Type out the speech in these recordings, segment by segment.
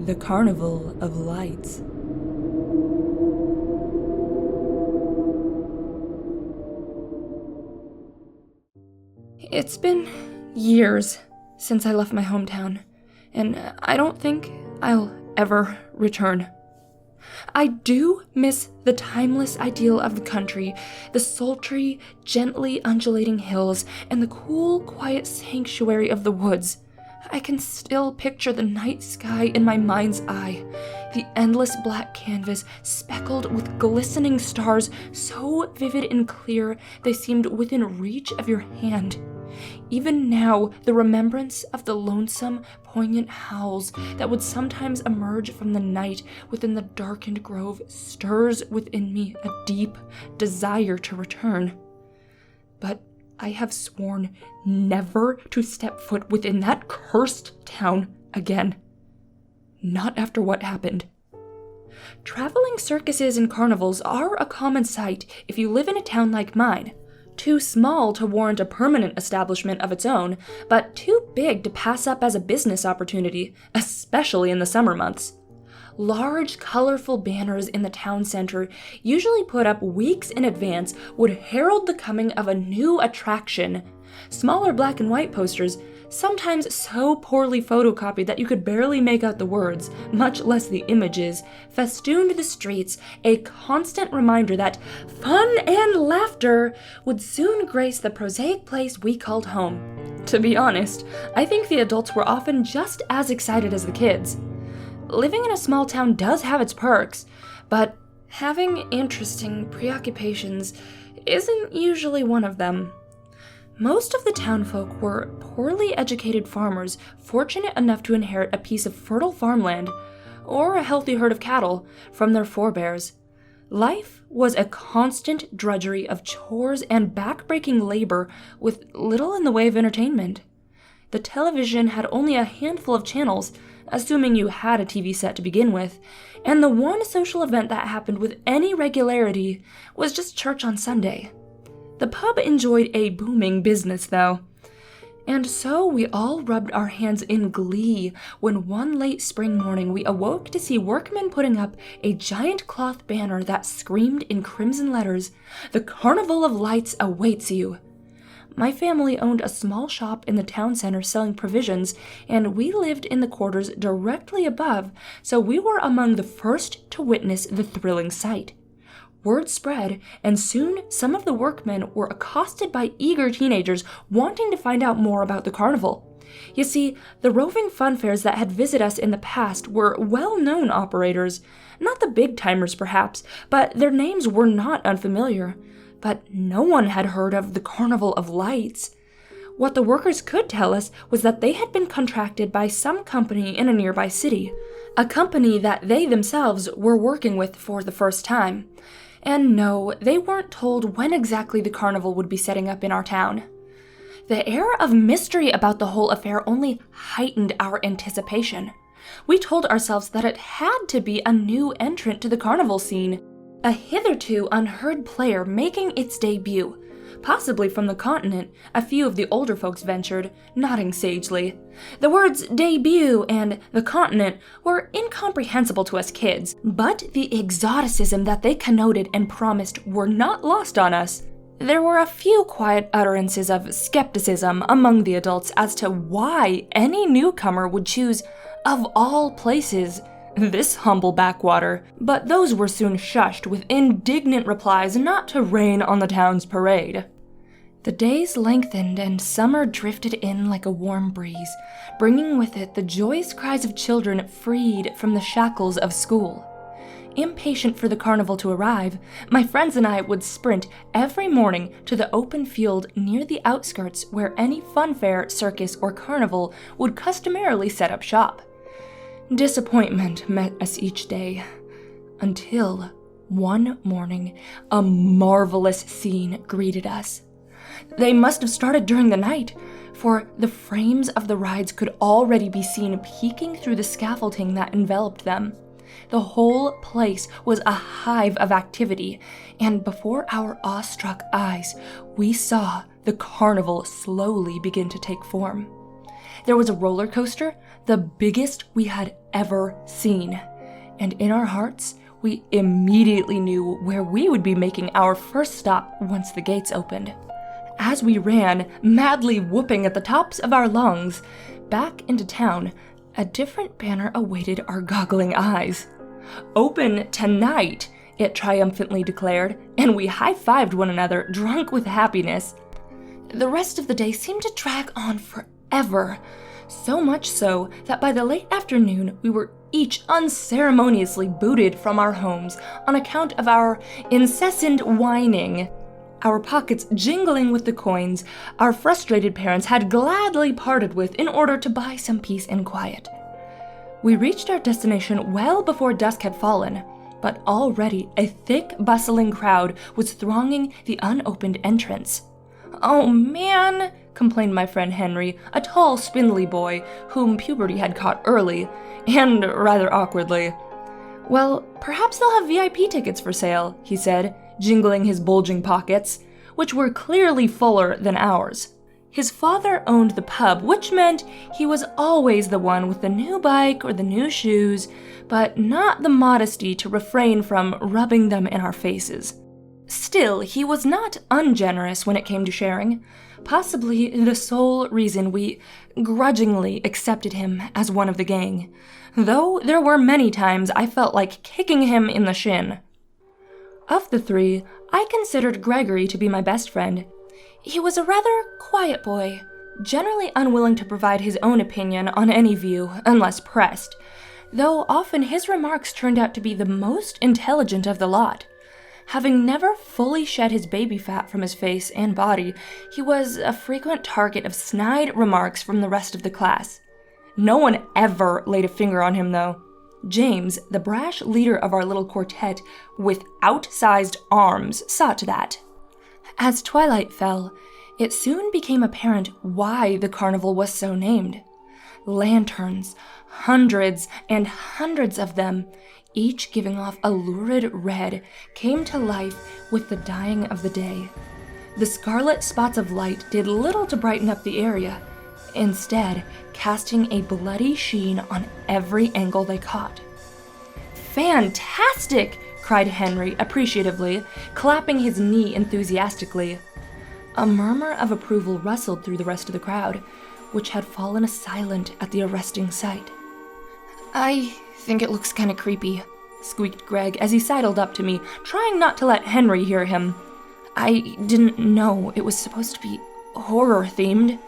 the Carnival of Lights. It's been years since I left my hometown, and I don't think I'll ever return. I do miss the timeless ideal of the country, the sultry, gently undulating hills, and the cool, quiet sanctuary of the woods. I can still picture the night sky in my mind's eye, the endless black canvas speckled with glistening stars so vivid and clear they seemed within reach of your hand. Even now, the remembrance of the lonesome, poignant howls that would sometimes emerge from the night within the darkened grove stirs within me a deep desire to return. But I have sworn never to step foot within that cursed town again. Not after what happened. Traveling circuses and carnivals are a common sight if you live in a town like mine. Too small to warrant a permanent establishment of its own, but too big to pass up as a business opportunity, especially in the summer months. Large, colorful banners in the town center, usually put up weeks in advance, would herald the coming of a new attraction. Smaller black and white posters, sometimes so poorly photocopied that you could barely make out the words, much less the images, festooned the streets, a constant reminder that fun and laughter would soon grace the prosaic place we called home. To be honest, I think the adults were often just as excited as the kids. Living in a small town does have its perks, but having interesting preoccupations isn't usually one of them. Most of the townfolk were poorly educated farmers fortunate enough to inherit a piece of fertile farmland, or a healthy herd of cattle, from their forebears. Life was a constant drudgery of chores and back-breaking labor with little in the way of entertainment. The television had only a handful of channels, assuming you had a TV set to begin with, and the one social event that happened with any regularity was just church on Sunday. The pub enjoyed a booming business, though. And so we all rubbed our hands in glee when one late spring morning we awoke to see workmen putting up a giant cloth banner that screamed in crimson letters, "The Carnival of Lights awaits you." My family owned a small shop in the town center selling provisions, and we lived in the quarters directly above, so we were among the first to witness the thrilling sight. Word spread, and soon some of the workmen were accosted by eager teenagers wanting to find out more about the carnival. You see, the roving funfairs that had visited us in the past were well-known operators. Not the big-timers, perhaps, but their names were not unfamiliar. But no one had heard of the Carnival of Lights. What the workers could tell us was that they had been contracted by some company in a nearby city, a company that they themselves were working with for the first time. And no, they weren't told when exactly the carnival would be setting up in our town. The air of mystery about the whole affair only heightened our anticipation. We told ourselves that it had to be a new entrant to the carnival scene, a hitherto unheard player making its debut. Possibly from the continent, a few of the older folks ventured, nodding sagely. The words debut and the continent were incomprehensible to us kids, but the exoticism that they connoted and promised were not lost on us. There were a few quiet utterances of skepticism among the adults as to why any newcomer would choose, of all places, this humble backwater, but those were soon shushed with indignant replies not to rain on the town's parade. The days lengthened and summer drifted in like a warm breeze, bringing with it the joyous cries of children freed from the shackles of school. Impatient for the carnival to arrive, my friends and I would sprint every morning to the open field near the outskirts where any funfair, circus, or carnival would customarily set up shop. Disappointment met us each day, until one morning a marvelous scene greeted us. They must have started during the night, for the frames of the rides could already be seen peeking through the scaffolding that enveloped them. The whole place was a hive of activity, and before our awestruck eyes, we saw the carnival slowly begin to take form. There was a roller coaster, the biggest we had ever seen. And in our hearts, we immediately knew where we would be making our first stop once the gates opened. As we ran, madly whooping at the tops of our lungs, back into town, a different banner awaited our goggling eyes. "Open tonight," it triumphantly declared, and we high-fived one another, drunk with happiness. The rest of the day seemed to drag on forever, so much so that by the late afternoon we were each unceremoniously booted from our homes on account of our incessant whining. Our pockets jingling with the coins our frustrated parents had gladly parted with in order to buy some peace and quiet. We reached our destination well before dusk had fallen, but already a thick, bustling crowd was thronging the unopened entrance. "Oh man," complained my friend Henry, a tall, spindly boy whom puberty had caught early, and rather awkwardly. "Well, perhaps they'll have VIP tickets for sale," he said, jingling his bulging pockets, which were clearly fuller than ours. His father owned the pub, which meant he was always the one with the new bike or the new shoes, but not the modesty to refrain from rubbing them in our faces. Still, he was not ungenerous when it came to sharing, possibly the sole reason we grudgingly accepted him as one of the gang, though there were many times I felt like kicking him in the shin. Of the three, I considered Gregory to be my best friend. He was a rather quiet boy, generally unwilling to provide his own opinion on any view unless pressed, though often his remarks turned out to be the most intelligent of the lot. Having never fully shed his baby fat from his face and body, he was a frequent target of snide remarks from the rest of the class. No one ever laid a finger on him, though. James, the brash leader of our little quartet with outsized arms, saw to that. As twilight fell, it soon became apparent why the carnival was so named. Lanterns, hundreds and hundreds of them, each giving off a lurid red, came to life with the dying of the day. The scarlet spots of light did little to brighten up the area, instead casting a bloody sheen on every angle they caught. "Fantastic!" cried Henry appreciatively, clapping his knee enthusiastically. A murmur of approval rustled through the rest of the crowd, which had fallen silent at the arresting sight. "I think it looks kinda creepy," squeaked Greg as he sidled up to me, trying not to let Henry hear him. "I didn't know it was supposed to be horror-themed."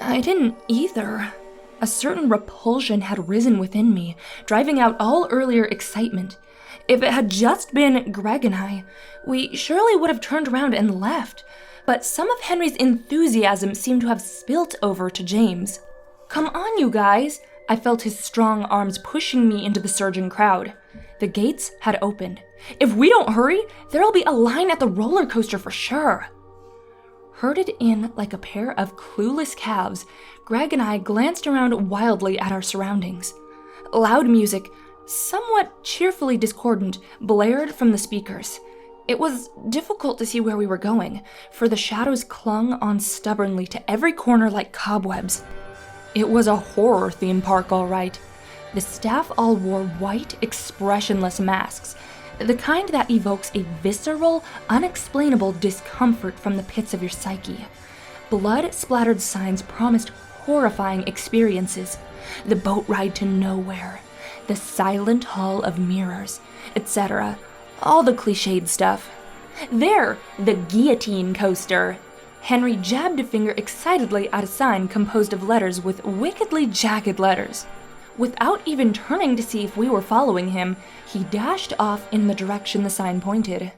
I didn't either. A certain repulsion had risen within me, driving out all earlier excitement. If it had just been Greg and I, we surely would have turned around and left, but some of Henry's enthusiasm seemed to have spilt over to James. "Come on, you guys!" I felt his strong arms pushing me into the surging crowd. The gates had opened. If we don't hurry, there'll be a line at the roller coaster for sure. Herded in like a pair of clueless calves, Greg and I glanced around wildly at our surroundings. Loud music, somewhat cheerfully discordant, blared from the speakers. It was difficult to see where we were going, for the shadows clung on stubbornly to every corner like cobwebs. It was a horror theme park, all right. The staff all wore white, expressionless masks, the kind that evokes a visceral, unexplainable discomfort from the pits of your psyche. Blood-splattered signs promised horrifying experiences. The boat ride to nowhere, the silent hall of mirrors, etc. All the cliched stuff. There, the guillotine coaster. Henry jabbed a finger excitedly at a sign composed of letters with wickedly jagged letters. Without even turning to see if we were following him, he dashed off in the direction the sign pointed.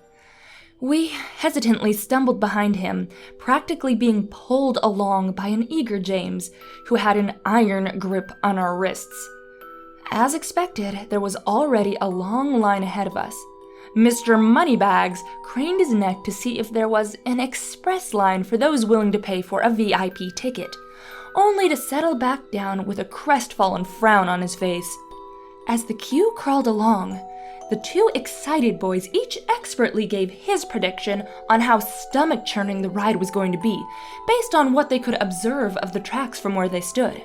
We hesitantly stumbled behind him, practically being pulled along by an eager James, who had an iron grip on our wrists. As expected, there was already a long line ahead of us. Mr. Moneybags craned his neck to see if there was an express line for those willing to pay for a VIP ticket, only to settle back down with a crestfallen frown on his face. As the queue crawled along, The two excited boys each expertly gave his prediction on how stomach-churning the ride was going to be, based on what they could observe of the tracks from where they stood.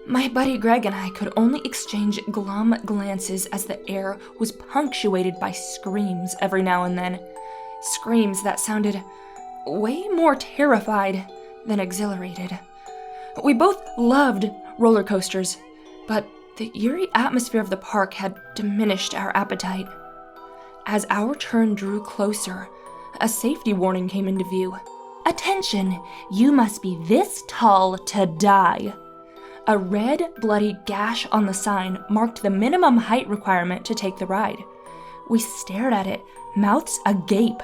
My buddy Greg and I could only exchange glum glances as the air was punctuated by screams every now and then. Screams that sounded way more terrified than exhilarated. We both loved roller coasters, but the eerie atmosphere of the park had diminished our appetite. As our turn drew closer, a safety warning came into view. "Attention, you must be this tall to die." A red, bloody gash on the sign marked the minimum height requirement to take the ride. We stared at it, mouths agape.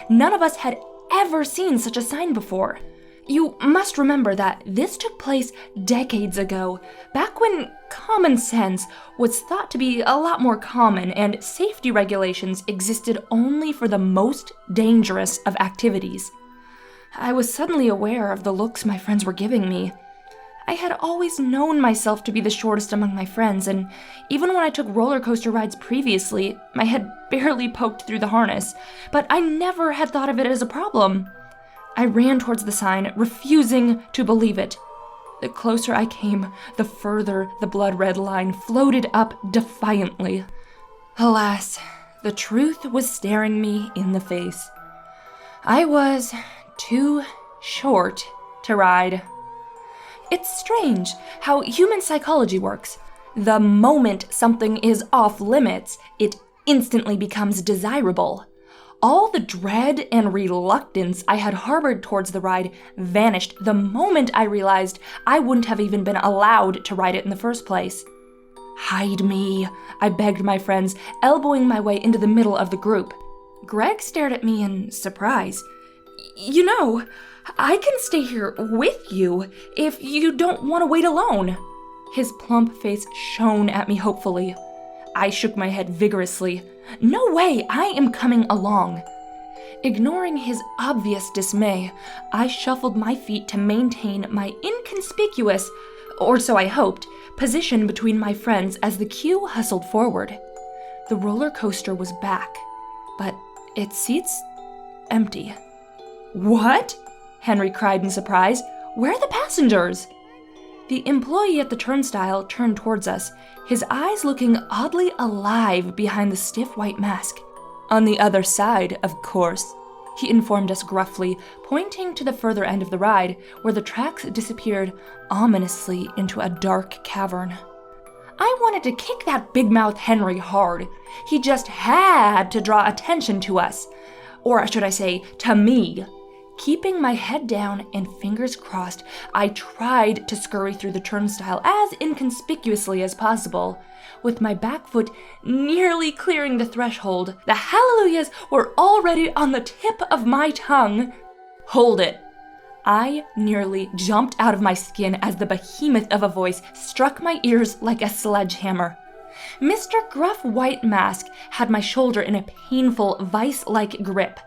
None of us had ever seen such a sign before. You must remember that this took place decades ago, back when common sense was thought to be a lot more common and safety regulations existed only for the most dangerous of activities. I was suddenly aware of the looks my friends were giving me. I had always known myself to be the shortest among my friends, and even when I took roller coaster rides previously, my head barely poked through the harness, but I never had thought of it as a problem. I ran towards the sign, refusing to believe it. The closer I came, the further the blood-red line floated up defiantly. Alas, the truth was staring me in the face. I was too short to ride. It's strange how human psychology works. The moment something is off limits, it instantly becomes desirable. All the dread and reluctance I had harbored towards the ride vanished the moment I realized I wouldn't have even been allowed to ride it in the first place. "Hide me," I begged my friends, elbowing my way into the middle of the group. Greg stared at me in surprise. "You know, I can stay here with you if you don't want to wait alone." His plump face shone at me hopefully. I shook my head vigorously. "No way, I am coming along." Ignoring his obvious dismay, I shuffled my feet to maintain my inconspicuous, or so I hoped, position between my friends as the queue hustled forward. The roller coaster was back, but its seats empty. "What?" Henry cried in surprise. "Where are the passengers?" The employee at the turnstile turned towards us, his eyes looking oddly alive behind the stiff white mask. "On the other side, of course," he informed us gruffly, pointing to the further end of the ride, where the tracks disappeared ominously into a dark cavern. I wanted to kick that big-mouth Henry hard. He just had to draw attention to us. Or should I say, to me. Keeping my head down and fingers crossed, I tried to scurry through the turnstile as inconspicuously as possible. With my back foot nearly clearing the threshold, the hallelujahs were already on the tip of my tongue. "Hold it!" I nearly jumped out of my skin as the behemoth of a voice struck my ears like a sledgehammer. Mr. Gruff White Mask had my shoulder in a painful, vice-like grip.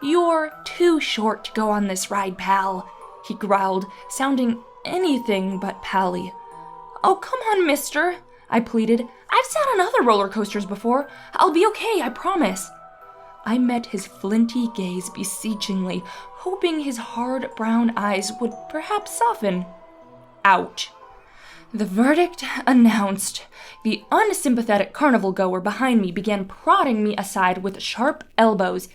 "You're too short to go on this ride, pal," he growled, sounding anything but pally. "Oh, come on, mister," I pleaded. "I've sat on other roller coasters before. I'll be okay, I promise." I met his flinty gaze beseechingly, hoping his hard brown eyes would perhaps soften. Ouch. The verdict announced. The unsympathetic carnival goer behind me began prodding me aside with sharp elbows,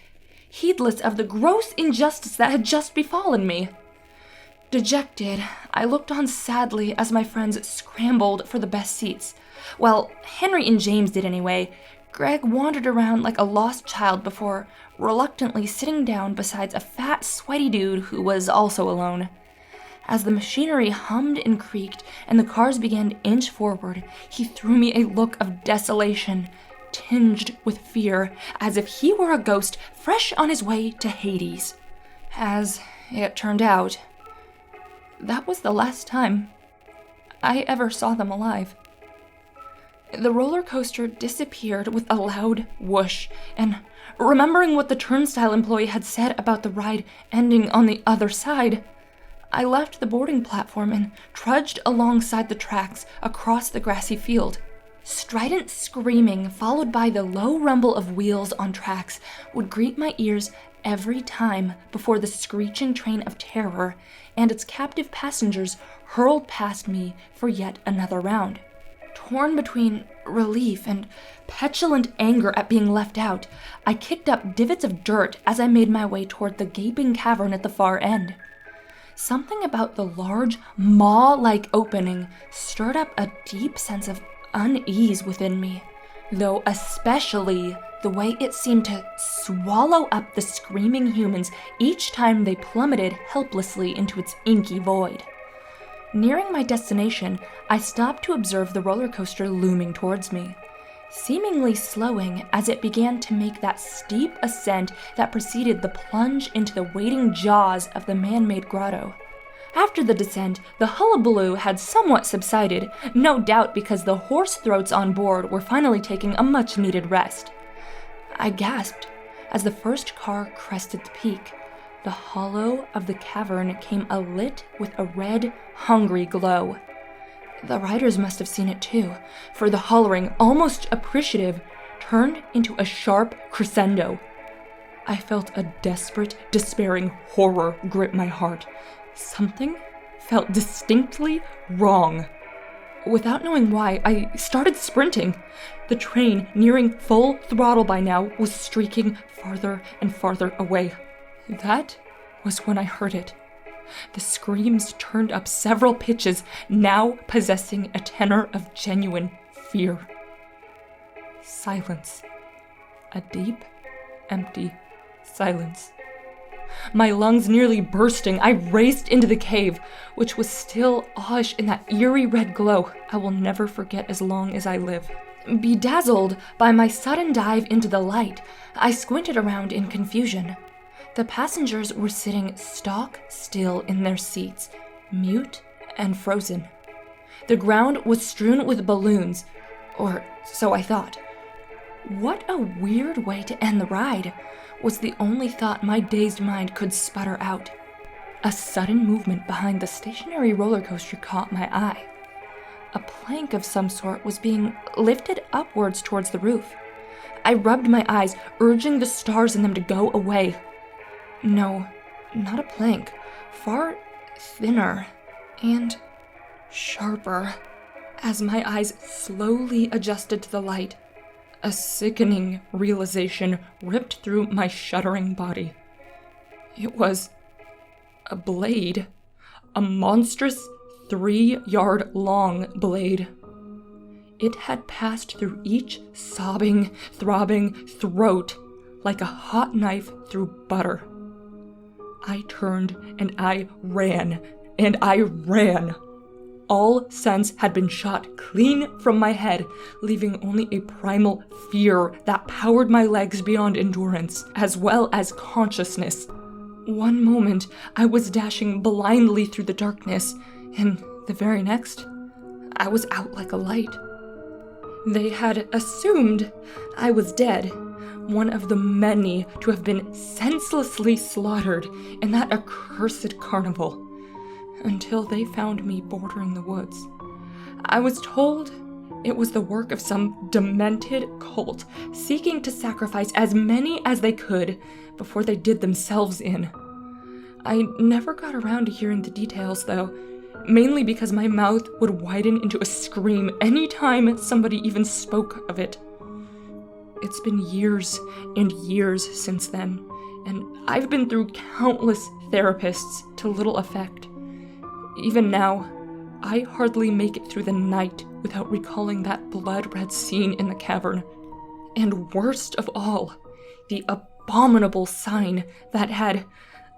heedless of the gross injustice that had just befallen me. Dejected, I looked on sadly as my friends scrambled for the best seats. Well, Henry and James did anyway. Greg wandered around like a lost child before reluctantly sitting down beside a fat, sweaty dude who was also alone. As the machinery hummed and creaked and the cars began to inch forward, he threw me a look of desolation, tinged with fear, as if he were a ghost fresh on his way to Hades. As it turned out, that was the last time I ever saw them alive. The roller coaster disappeared with a loud whoosh, and remembering what the turnstile employee had said about the ride ending on the other side, I left the boarding platform and trudged alongside the tracks across the grassy field. Strident screaming, followed by the low rumble of wheels on tracks, would greet my ears every time before the screeching train of terror and its captive passengers hurled past me for yet another round. Torn between relief and petulant anger at being left out, I kicked up divots of dirt as I made my way toward the gaping cavern at the far end. Something about the large, maw-like opening stirred up a deep sense of unease within me, though especially the way it seemed to swallow up the screaming humans each time they plummeted helplessly into its inky void. Nearing my destination, I stopped to observe the roller coaster looming towards me, seemingly slowing as it began to make that steep ascent that preceded the plunge into the waiting jaws of the man-made grotto. After the descent, the hullabaloo had somewhat subsided, no doubt because the horse throats on board were finally taking a much-needed rest. I gasped as the first car crested the peak. The hollow of the cavern came alit with a red, hungry glow. The riders must have seen it too, for the hollering, almost appreciative, turned into a sharp crescendo. I felt a desperate, despairing horror grip my heart. Something felt distinctly wrong. Without knowing why, I started sprinting. The train, nearing full throttle by now, was streaking farther and farther away. That was when I heard it. The screams turned up several pitches, now possessing a tenor of genuine fear. Silence. A deep, empty silence. My lungs nearly bursting, I raced into the cave, which was still awash in that eerie red glow I will never forget as long as I live. Bedazzled by my sudden dive into the light, I squinted around in confusion. The passengers were sitting stock still in their seats, mute and frozen. The ground was strewn with balloons, or so I thought. What a weird way to end the ride, was the only thought my dazed mind could sputter out. A sudden movement behind the stationary roller coaster caught my eye. A plank of some sort was being lifted upwards towards the roof. I rubbed my eyes, urging the stars in them to go away. No, not a plank. Far thinner and sharper. As my eyes slowly adjusted to the light, a sickening realization ripped through my shuddering body. It was a blade. A monstrous 3-yard-long blade. It had passed through each sobbing, throbbing throat like a hot knife through butter. I turned and I ran, and I ran. All sense had been shot clean from my head, leaving only a primal fear that powered my legs beyond endurance, as well as consciousness. One moment, I was dashing blindly through the darkness, and the very next, I was out like a light. They had assumed I was dead, one of the many to have been senselessly slaughtered in that accursed carnival, until they found me bordering the woods. I was told it was the work of some demented cult seeking to sacrifice as many as they could before they did themselves in. I never got around to hearing the details, though, mainly because my mouth would widen into a scream any time somebody even spoke of it. It's been years and years since then, and I've been through countless therapists to little effect. Even now, I hardly make it through the night without recalling that blood-red scene in the cavern. And worst of all, the abominable sign that had,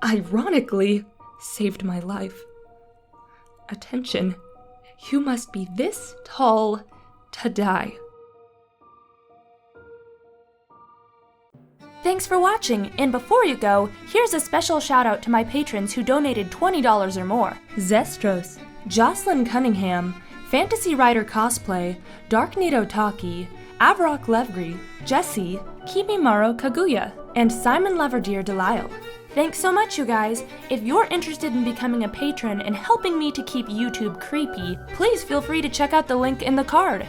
ironically, saved my life. Attention, you must be this tall to die. Thanks for watching, and before you go, here's a special shout out to my patrons who donated $20 or more. Zestros, Jocelyn Cunningham, Fantasy Writer Cosplay, Dark Nito Taki, Avrok Levgri, Jesse, Kimimaro Kaguya, and Simon Leverdeer Delisle. Thanks so much, you guys! If you're interested in becoming a patron and helping me to keep YouTube creepy, please feel free to check out the link in the card.